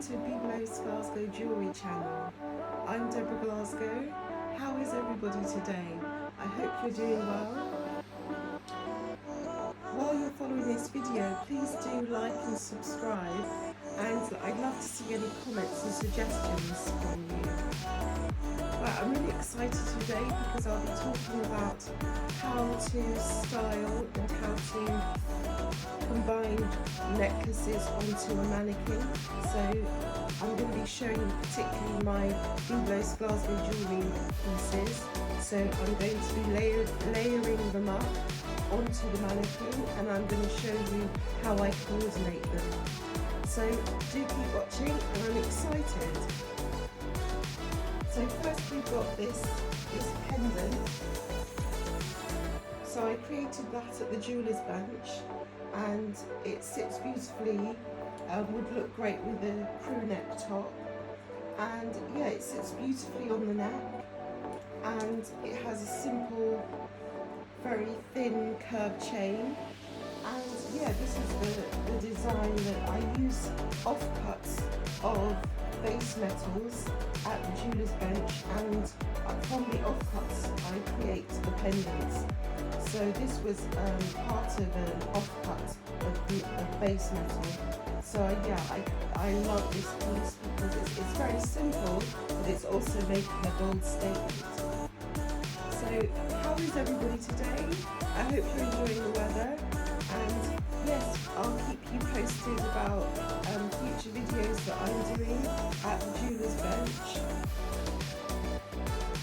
to BiblosGlasgow Jewellery channel. I'm Deborah Glasgow. How is everybody today? I hope you're doing well. While you're following this video, please do like and subscribe, and I'd love to see any comments and suggestions from you. But I'm really excited today because I'll be talking about how to style and how to combine necklaces onto a mannequin. So I'm going to be showing you particularly my BiblosGlasgow jewellery pieces. So I'm going to be layering them up onto the mannequin, and I'm going to show you how I coordinate them. So do keep watching, and I'm excited. So first we've got this pendant. So I created that at the jeweller's bench, and it sits beautifully, would look great with a crew neck top, and yeah, it sits beautifully on the neck, and it has a simple, very thin curved chain. And yeah, this is the design that I use offcuts of base metals at the jeweller's bench, and from the offcuts I create the pendants. So this was part of an offcut of base metal. So yeah, I love this piece because it's very simple, but it's also making a bold statement. So how is everybody today? I hope you're enjoying the weather, and yes, I'll keep you posted about future videos that I'm doing at the jeweller's bench.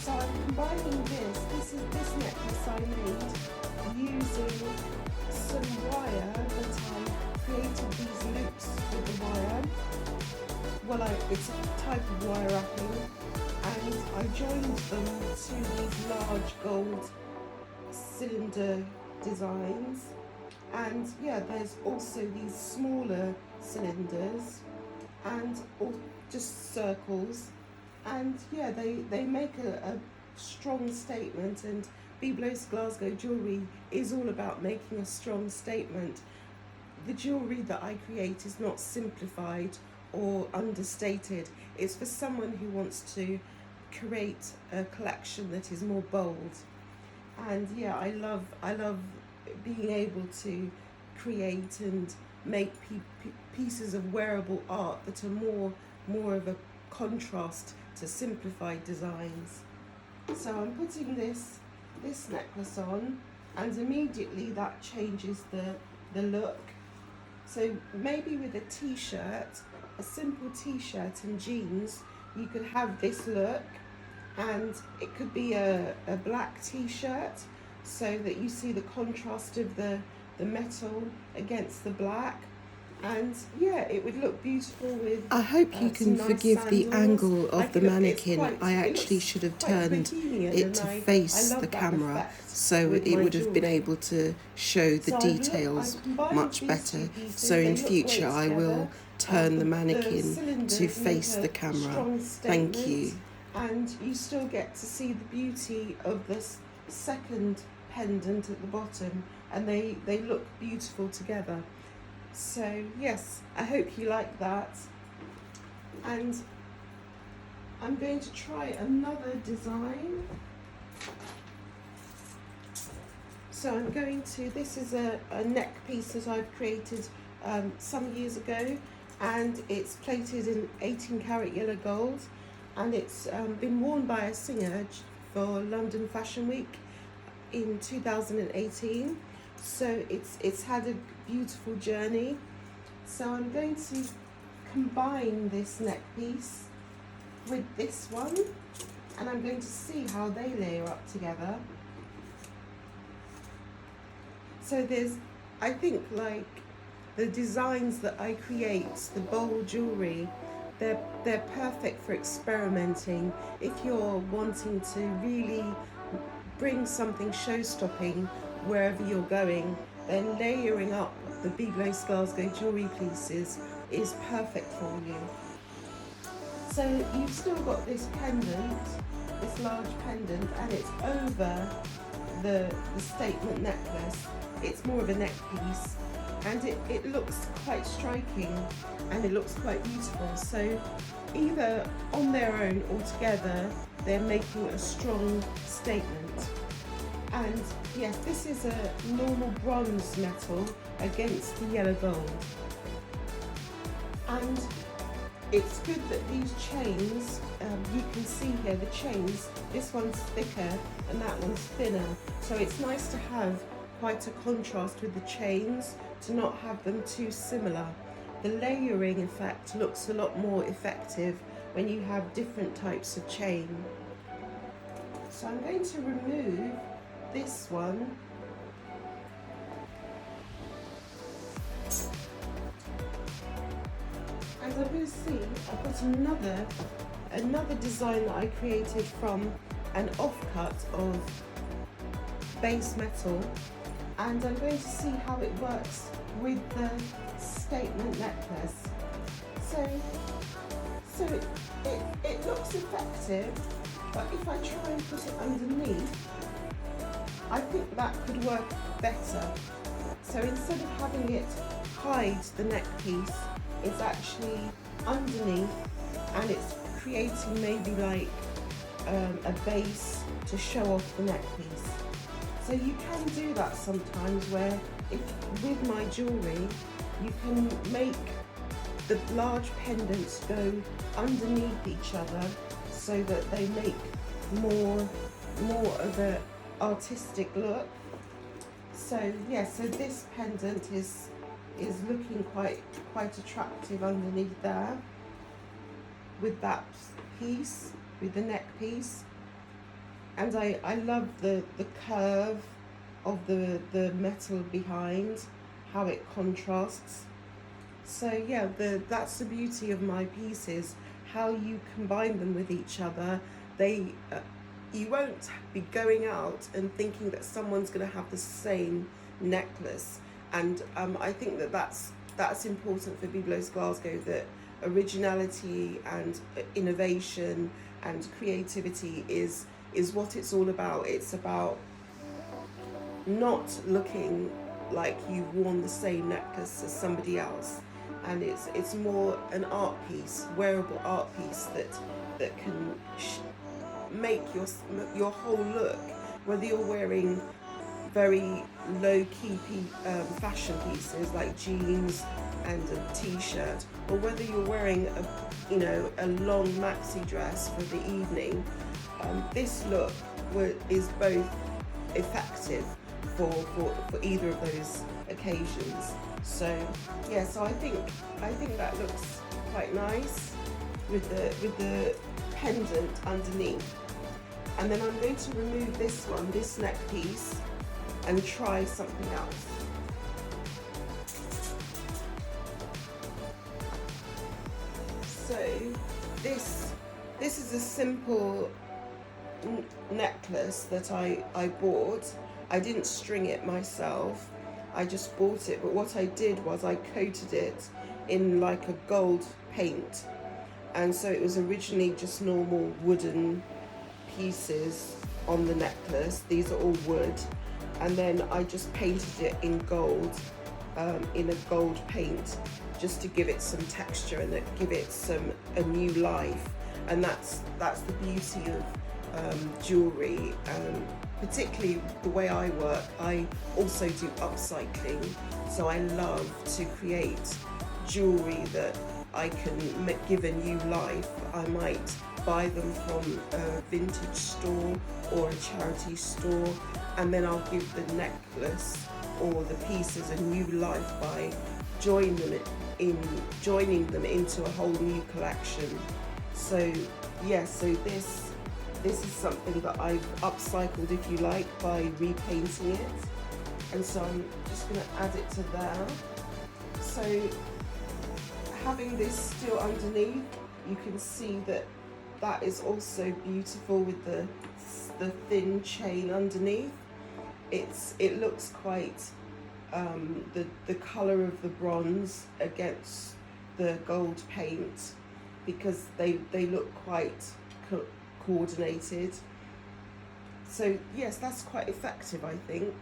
So I'm combining this necklace I made using some wire that I created these loops with the wire. Well, it's a type of wire wrapping, and I joined them to these large gold cylinder designs. And yeah, there's also these smaller cylinders and just circles, and yeah, they make a strong statement, and BiblosGlasgow jewellery is all about making a strong statement. The jewellery that I create is not simplified or understated. It's for someone who wants to create a collection that is more bold. And yeah, I love being able to create and make pieces of wearable art that are more of a contrast to simplified designs. So I'm putting this necklace on, and immediately that changes the look. So maybe with a t-shirt, a simple t-shirt and jeans, you could have this look, and it could be a black t-shirt, so that you see the contrast of the metal against the black. And yeah, it would look beautiful with I hope you can forgive the angle of the mannequin. I actually should have turned it to face the camera, so it would have been able to show the details much better. So in future I will turn the mannequin to face the camera. Thank you. And you still get to see the beauty of this second pendant at the bottom, and they look beautiful together. So yes, I hope you like that. And I'm going to try another design. So I'm going to, this is a neck piece that I've created some years ago, and it's plated in 18 karat yellow gold, and it's been worn by a singer for London Fashion Week in 2018. So it's had a beautiful journey. So I'm going to combine this neck piece with this one, and I'm going to see how they layer up together. So there's, I think, like the designs that I create, the bold jewellery, they're perfect for experimenting. If you're wanting to really bring something show-stopping wherever you're going, then layering up the BiblosGlasgow jewellery pieces is perfect for you. So you've still got this pendant, this large pendant, and it's over the statement necklace. It's more of a neck piece, and it looks quite striking. and it looks quite beautiful. So either on their own or together, they're making a strong statement. And yes, this is a normal bronze metal against the yellow gold. And it's good that these chains, you can see here the chains, this one's thicker and that one's thinner. So it's nice to have quite a contrast with the chains, to not have them too similar. The layering effect looks a lot more effective when you have different types of chain. So I'm going to remove this one. And I'm going to see, I've got another design that I created from an offcut of base metal, and I'm going to see how it works with the statement necklace. So it looks effective, but if I try and put it underneath, I think that could work better. So instead of having it hide the neck piece, it's actually underneath, and it's creating maybe like a base to show off the neck piece. So you can do that sometimes, where if with my jewellery, you can make the large pendants go underneath each other so that they make more of a artistic look. So yeah, so this pendant is looking quite attractive underneath there, with that piece, with the neck piece. And I love the curve of the metal behind, how it contrasts. So yeah, that's the beauty of my pieces, how you combine them with each other. They you won't be going out and thinking that someone's going to have the same necklace. And I think that's important for BiblosGlasgow, that originality and innovation and creativity is what it's all about. It's about not looking like you've worn the same necklace as somebody else, and it's more an art piece, wearable art piece that can make your whole look, whether you're wearing very low-key fashion pieces like jeans and a t-shirt, or whether you're wearing a long maxi dress for the evening. This look is both effective for either of those occasions. So yeah, so I think that looks quite nice with the pendant underneath. And then I'm going to remove this neck piece, and try something else. So this is a simple necklace that I bought. I didn't string it myself, I just bought it, but what I did was I coated it in like a gold paint, and so it was originally just normal wooden pieces on the necklace. These are all wood, and then I just painted it in gold, in a gold paint, just to give it some texture and give it a new life. And that's the beauty of jewellery, particularly the way I work. I also do upcycling, so I love to create jewellery that I can give a new life. I might buy them from a vintage store or a charity store, and then I'll give the necklace or the pieces a new life by joining them into a whole new collection. So yeah, so this is something that I've upcycled, if you like, by repainting it, and so I'm just going to add it to there. So having this still underneath, you can see that is also beautiful with the thin chain underneath. It looks quite the colour of the bronze against the gold paint, because they look quite coordinated. So yes, that's quite effective, I think.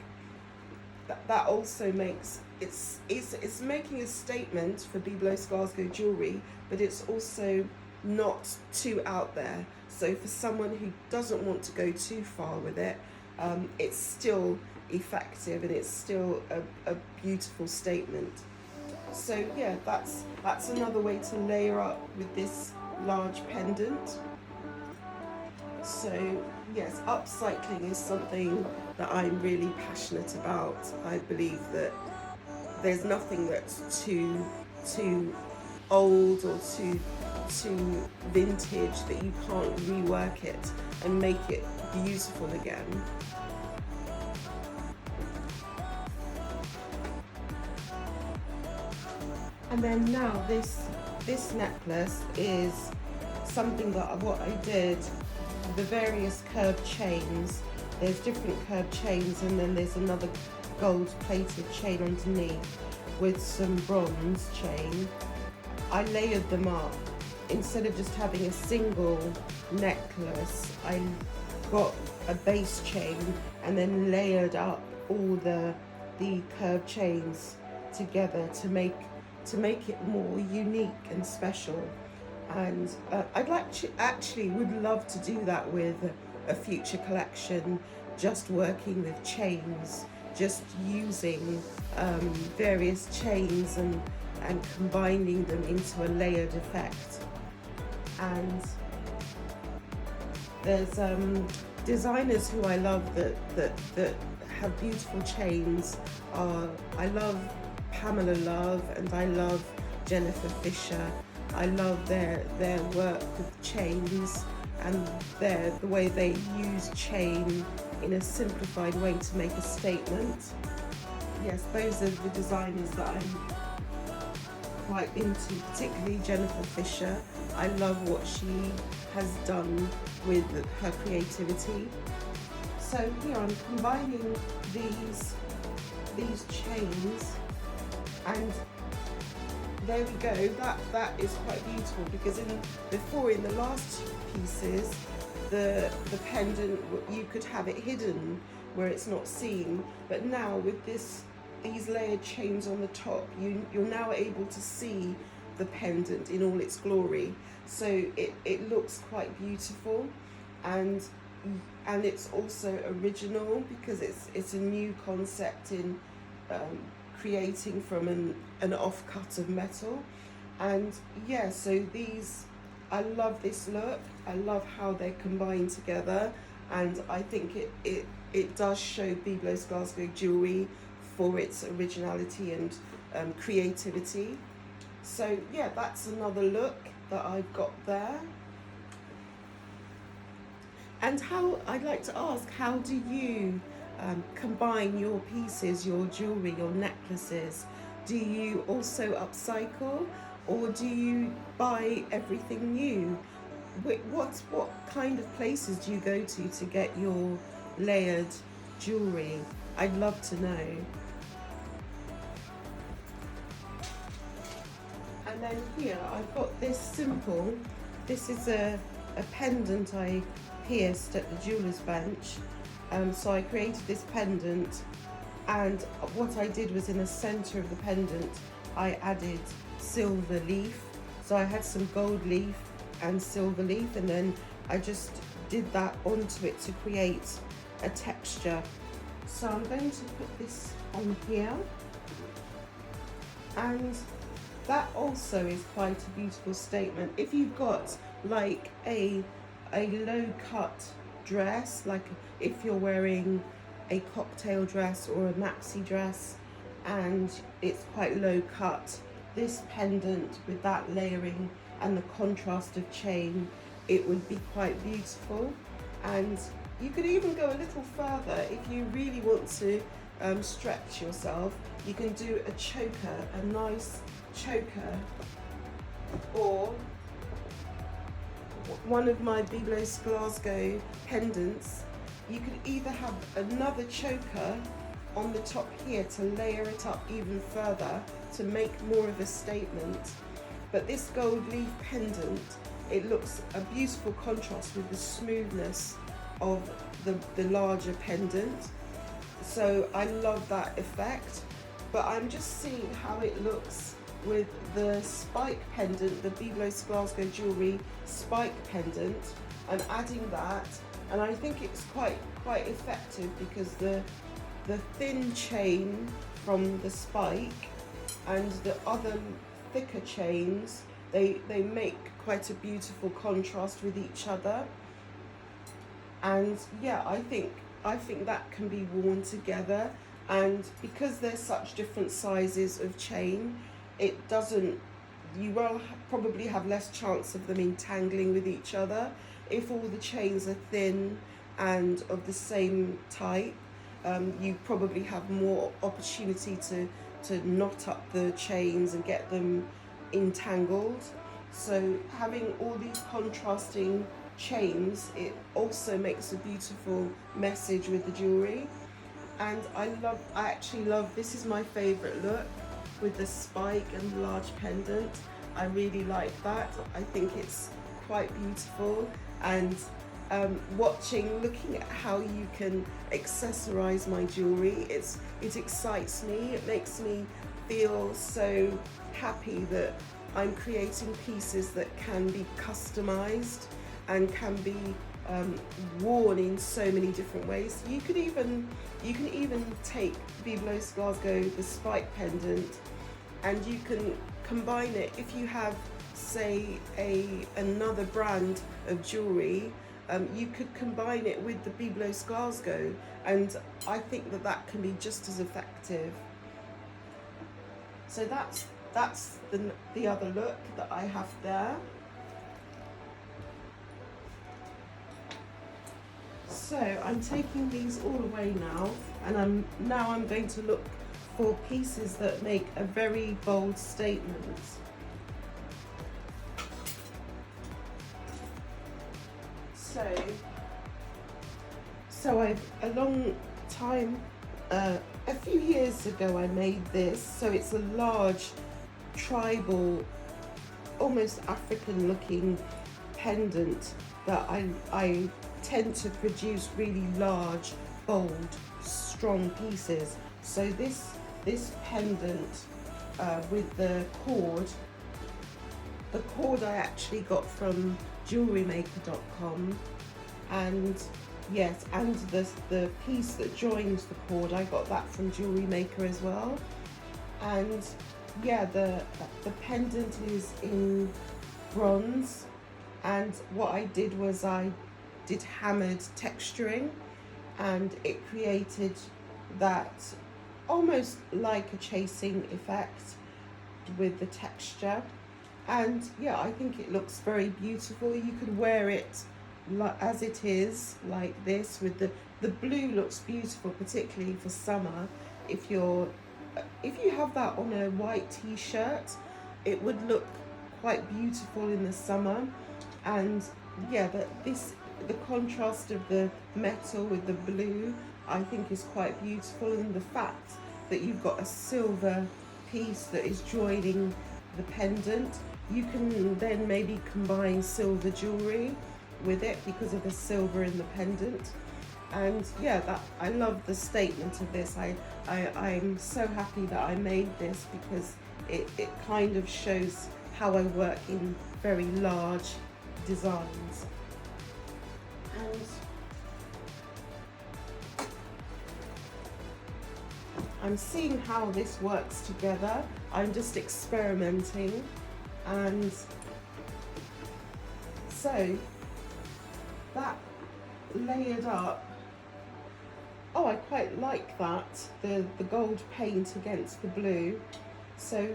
that also makes it's making a statement for BiblosGlasgow jewellery, but it's also not too out there. So for someone who doesn't want to go too far with it, it's still effective and it's still a beautiful statement. So yeah, that's another way to layer up with this large pendant. So yes, upcycling is something that I'm really passionate about. I believe that there's nothing that's too old or too vintage that you can't rework it and make it beautiful again. And then now this necklace is something that what I did, the various curved chains. There's different curved chains, and then there's another gold plated chain underneath with some bronze chain. I layered them up. Instead of just having a single necklace, I got a base chain and then layered up all the curved chains together to make it more unique and special. And I'd actually would love to do that with a future collection, just working with chains, just using various chains and combining them into a layered effect. And there's designers who I love that have beautiful chains. I love Pamela Love and I love Jennifer Fisher. I love their work with chains and the way they use chain in a simplified way to make a statement. Yes, those are the designers that I'm quite into, particularly Jennifer Fisher. I love what she has done with her creativity. So here I'm combining these chains, and there we go. That is quite beautiful, because in the last pieces, the pendant, you could have it hidden where it's not seen, but now with these layered chains on the top, you're now able to see the pendant in all its glory. So it looks quite beautiful, and it's also original because it's a new concept in creating from an offcut of metal. And yeah, so I love this look. I love how they're combined together, and I think it does show BiblosGlasgow jewellery for its originality and creativity. So yeah, that's another look that I've got there. And I'd like to ask, how do you combine your pieces, your jewellery, your necklaces? Do you also upcycle, or do you buy everything new? What kind of places do you go to get your layered jewellery? I'd love to know. And then here I've got this is a pendant I pierced at the jeweller's bench. So I created this pendant, and what I did was, in the centre of the pendant I added silver leaf. So I had some gold leaf and silver leaf, and then I just did that onto it to create a texture. So I'm going to put this on here, and that also is quite a beautiful statement. If you've got like a low cut dress, like if you're wearing a cocktail dress or a maxi dress and it's quite low cut, this pendant with that layering and the contrast of chain, it would be quite beautiful. And you could even go a little further if you really want to stretch yourself. You can do a choker, a nice choker, or one of my BiblosGlasgow pendants. You could either have another choker on the top here to layer it up even further to make more of a statement. But this gold leaf pendant, it looks a beautiful contrast with the smoothness of the larger pendant. So I love that effect, but I'm just seeing how it looks with the spike pendant, the BiblosGlasgow Jewellery spike pendant. I'm adding that, and I think it's quite effective because the thin chain from the spike and the other thicker chains, they make quite a beautiful contrast with each other. And yeah, I think that can be worn together, and because there's such different sizes of chain, it doesn't, you will probably have less chance of them entangling with each other. If all the chains are thin and of the same type, you probably have more opportunity to knot up the chains and get them entangled. So having all these contrasting chains, it also makes a beautiful message with the jewellery. And I actually love, this is my favourite look with the spike and the large pendant. I really like that. I think it's quite beautiful, and looking at how you can accessorize my jewellery, it excites me. It makes me feel so happy that I'm creating pieces that can be customized and can be worn in so many different ways. You can even take BiblosGlasgow, the spike pendant, and you can combine it. If you have, say, another brand of jewellery, you could combine it with the BiblosGlasgow, and I think that can be just as effective. So that's the other look that I have there. So I'm taking these all away now, and I'm going to look for pieces that make a very bold statement. So I've a long time, a few years ago I made this. So it's a large tribal, almost African looking pendant that I tend to produce really large, bold, strong pieces. So this pendant with the cord I actually got from jewellerymaker.com, and yes, and the piece that joins the cord, I got that from Jewellery Maker as well. And yeah, the pendant is in bronze, and what I did was I did hammered texturing, and it created that almost like a chasing effect with the texture. And yeah, I think it looks very beautiful. You could wear it as it is, like this, with the blue looks beautiful, particularly for summer. If you have that on a white t-shirt, it would look quite beautiful in the summer. And yeah, the contrast of the metal with the blue, I think, is quite beautiful. And the fact that you've got a silver piece that is joining the pendant, you can then maybe combine silver jewellery with it because of the silver in the pendant. And yeah, I love the statement of this. I'm so happy that I made this because it kind of shows how I work in very large designs. And I'm seeing how this works together. I'm just experimenting. And so that layered up, oh, I quite like that, the gold paint against the blue. So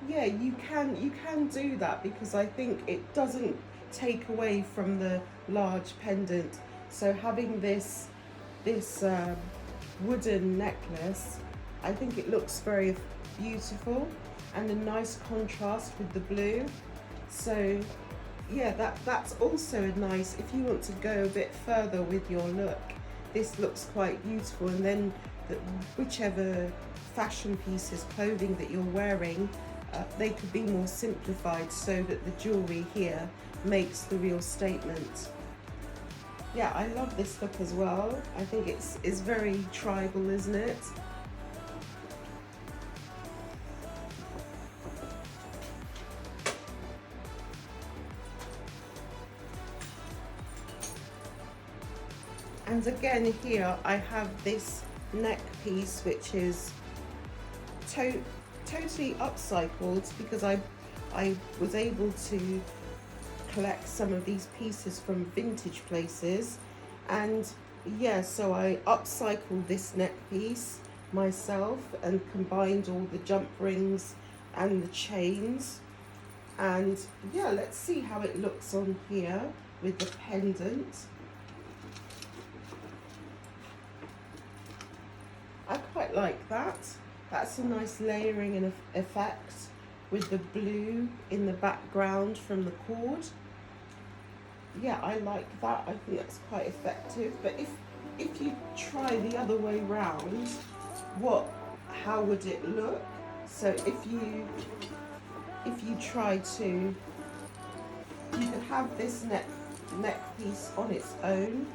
yeah, you can do that because I think it doesn't take away from the large pendant. So having this wooden necklace, I think it looks very beautiful and a nice contrast with the blue. So yeah, that's also a nice, if you want to go a bit further with your look, this looks quite beautiful. And then whichever fashion pieces, clothing that you're wearing, they could be more simplified so that the jewellery here makes the real statement. Yeah, I love this look as well. I think it's very tribal, isn't it? And again here I have this neck piece which is totally upcycled, because I was able to collect some of these pieces from vintage places, and yeah, so I upcycled this neck piece myself and combined all the jump rings and the chains. And yeah, let's see how it looks on here with the pendant. I quite like that. That's a nice layering and effect with the blue in the background from the cord. Yeah, I like that. I think that's quite effective. But if you try the other way round, how would it look? So if you try to, you could have this neck piece on its own.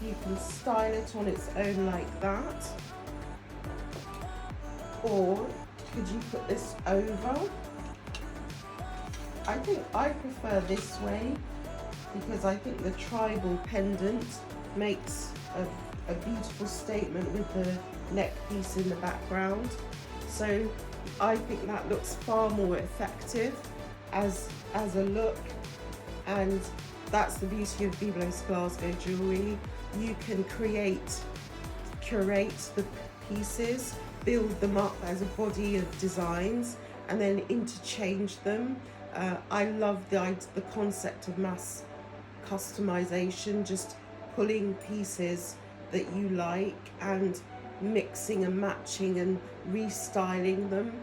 You can style it on its own like that, or could you put this over? I think I prefer this way, because I think the tribal pendant makes a beautiful statement with the neck piece in the background. So I think that looks far more effective as a look, and that's the beauty of BiblosGlasgow jewellery. You can curate the pieces, build them up as a body of designs, and then interchange them. I love the concept of mass customization, just pulling pieces that you like and mixing and matching and restyling them.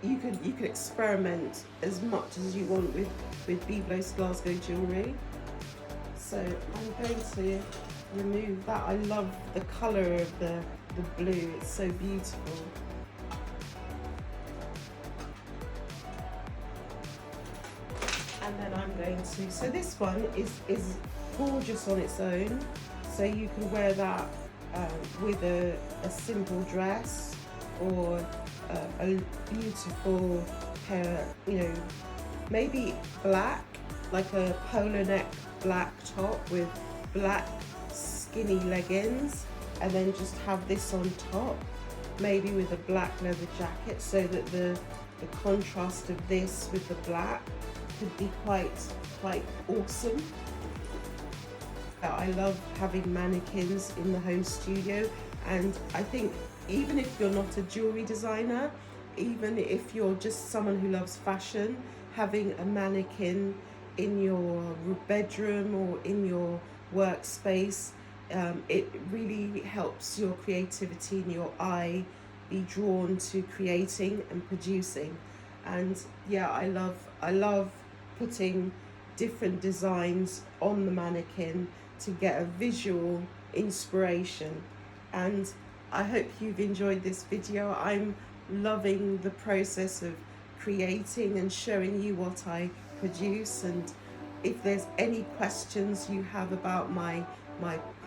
You could experiment as much as you want with BiblosGlasgow jewellery. So I'm going to remove that. I love the colour of the blue, it's so beautiful. And then I'm going to, so this one is gorgeous on its own. So you can wear that with a simple dress, or a beautiful pair, maybe black, like a polo neck black top with black skinny leggings, and then just have this on top, maybe with a black leather jacket, so that the contrast of this with the black could be quite awesome. I love having mannequins in the home studio, and I think even if you're not a jewellery designer, even if you're just someone who loves fashion, having a mannequin in your bedroom or in your workspace, it really helps your creativity and your eye be drawn to creating and producing. And yeah, I love putting different designs on the mannequin to get a visual inspiration. And I hope you've enjoyed this video. I'm loving the process of creating and showing you what I produce. And if there's any questions you have about my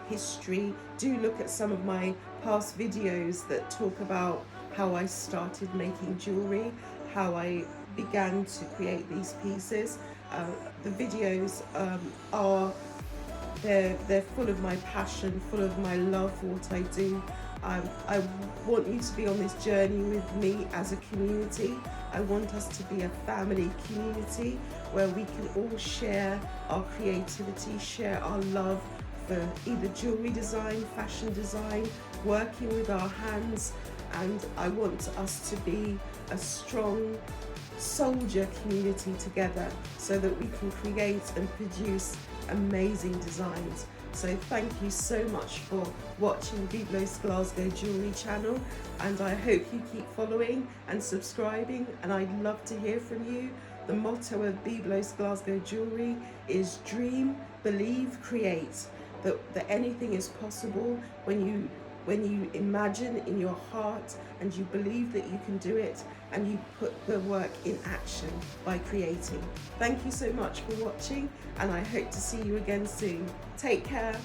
history, do look at some of my past videos that talk about how I started making jewellery, how I began to create these pieces. The videos they're full of my passion, full of my love for what I do. I want you to be on this journey with me as a community. I want us to be a family community where we can all share our creativity, share our love for either jewellery design, fashion design, working with our hands. And I want us to be a strong soldier community together, so that we can create and produce amazing designs. So thank you so much for watching BiblosGlasgow Jewellery channel, and I hope you keep following and subscribing, and I'd love to hear from you. The motto of BiblosGlasgow Jewellery is dream, believe, create. That anything is possible when you when you imagine in your heart and you believe that you can do it and you put the work in action by creating. Thank you so much for watching, and I hope to see you again soon. Take care.